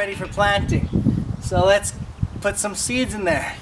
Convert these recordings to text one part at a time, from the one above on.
ready for planting. So let's put some seeds in there.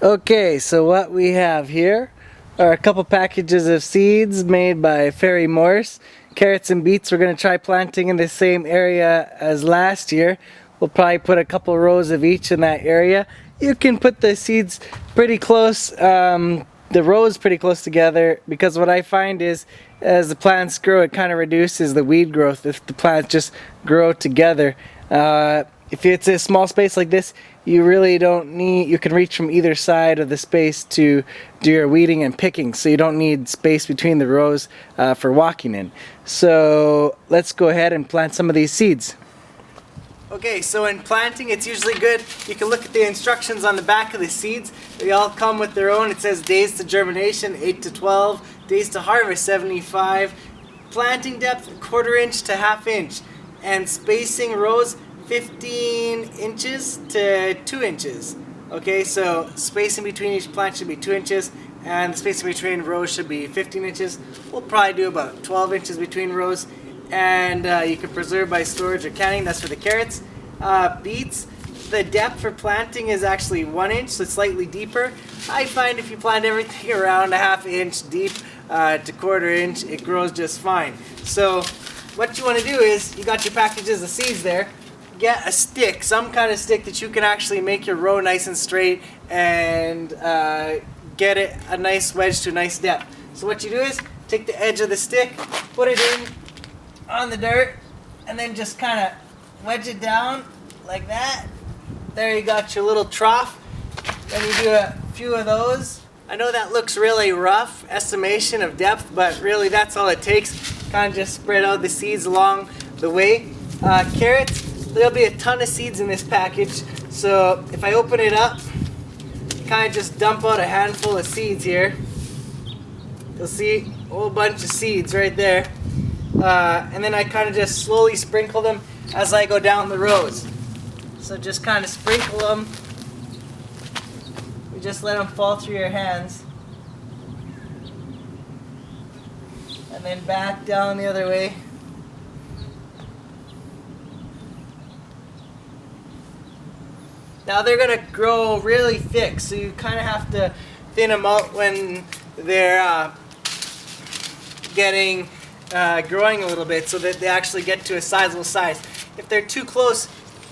Okay, so what we have here are a couple packages of seeds made by Ferry Morse. Carrots and beets we're going to try planting in the same area as last year. We'll probably put a couple rows of each in that area. You can put the seeds pretty close, the rows pretty close together, because what I find is as the plants grow it kind of reduces the weed growth if the plants just grow together. If it's a small space like this, you really don't need, you can reach from either side of the space to do your weeding and picking, so you don't need space between the rows for walking in. So let's go ahead and plant some of these seeds. Okay, so in planting it's usually good, you can look at the instructions on the back of the seeds. They all come with their own. It says days to germination 8 to 12, days to harvest 75, planting depth 1/4 inch to 1/2 inch, and spacing rows 15 inches to 2 inches. Okay, so spacing between each plant should be 2 inches, and the spacing between rows should be 15 inches. We'll probably do about 12 inches between rows, and you can preserve by storage or canning. That's for the carrots. Beets, the depth for planting is actually 1 inch, so it's slightly deeper. I find if you plant everything around 1/2 inch deep to 1/4 inch, it grows just fine. So what you want to do is, you got your packages of seeds there, get a stick, some kind of stick that you can actually make your row nice and straight and get it a nice wedge to a nice depth. So what you do is, take the edge of the stick, put it in on the dirt, and then just kind of wedge it down like that. There you got your little trough. Then you do a few of those. I know that looks really rough estimation of depth, but really that's all it takes. Kind of just spread out the seeds along the way. Carrots, there'll be a ton of seeds in this package, so if I open it up, kind of just dump out a handful of seeds here. You'll see a whole bunch of seeds right there. And then I kind of just slowly sprinkle them as I go down the rows. So just kind of sprinkle them. You just let them fall through your hands. And then back down the other way. Now they're going to grow really thick, so you kind of have to thin them out when they're growing a little bit, so that they actually get to a sizable size. If they're too close,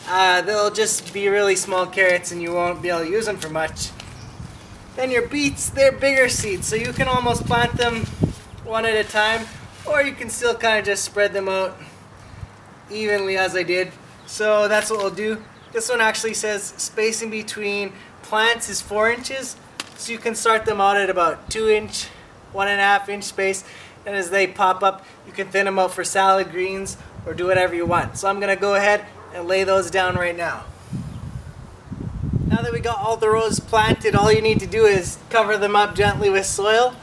they'll just be really small carrots and you won't be able to use them for much. Then your beets, they're bigger seeds, so you can almost plant them one at a time, or you can still kind of just spread them out evenly as I did. So that's what we'll do. This one actually says spacing between plants is 4 inches, so you can start them out at about 2 inch, 1.5 inch space, and as they pop up you can thin them out for salad greens or do whatever you want. So I'm going to go ahead and lay those down right now. Now that we got all the rows planted, all you need to do is cover them up gently with soil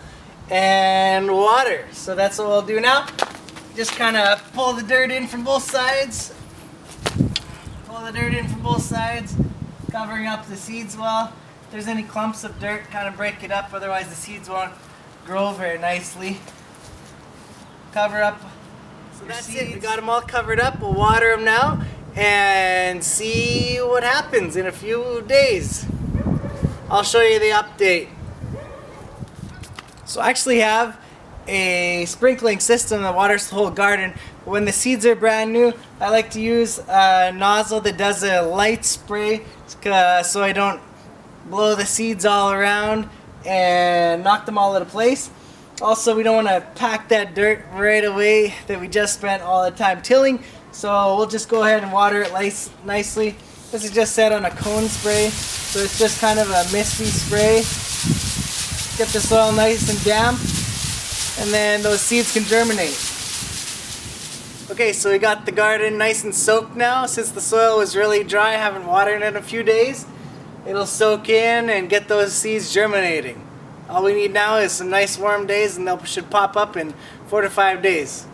and water. So that's what we'll do now. Just kind of pull the dirt in from both sides. Pull the dirt in from both sides, covering up the seeds well. If there's any clumps of dirt, kind of break it up, otherwise the seeds won't grow very nicely. Cover up. So that's it. We got them all covered up. We'll water them now and see what happens in a few days. I'll show you the update. So I actually have a sprinkling system that waters the whole garden. When the seeds are brand new, I like to use a nozzle that does a light spray so I don't blow the seeds all around and knock them all out of place. Also, we don't want to pack that dirt right away that we just spent all the time tilling, so we'll just go ahead and water it nicely. This is just set on a cone spray, so it's just kind of a misty spray. Get the soil nice and damp, and then those seeds can germinate. Okay, so we got the garden nice and soaked now. Since the soil was really dry, I haven't watered it in a few days. It'll soak in and get those seeds germinating. All we need now is some nice warm days, and they should pop up in 4 to 5 days.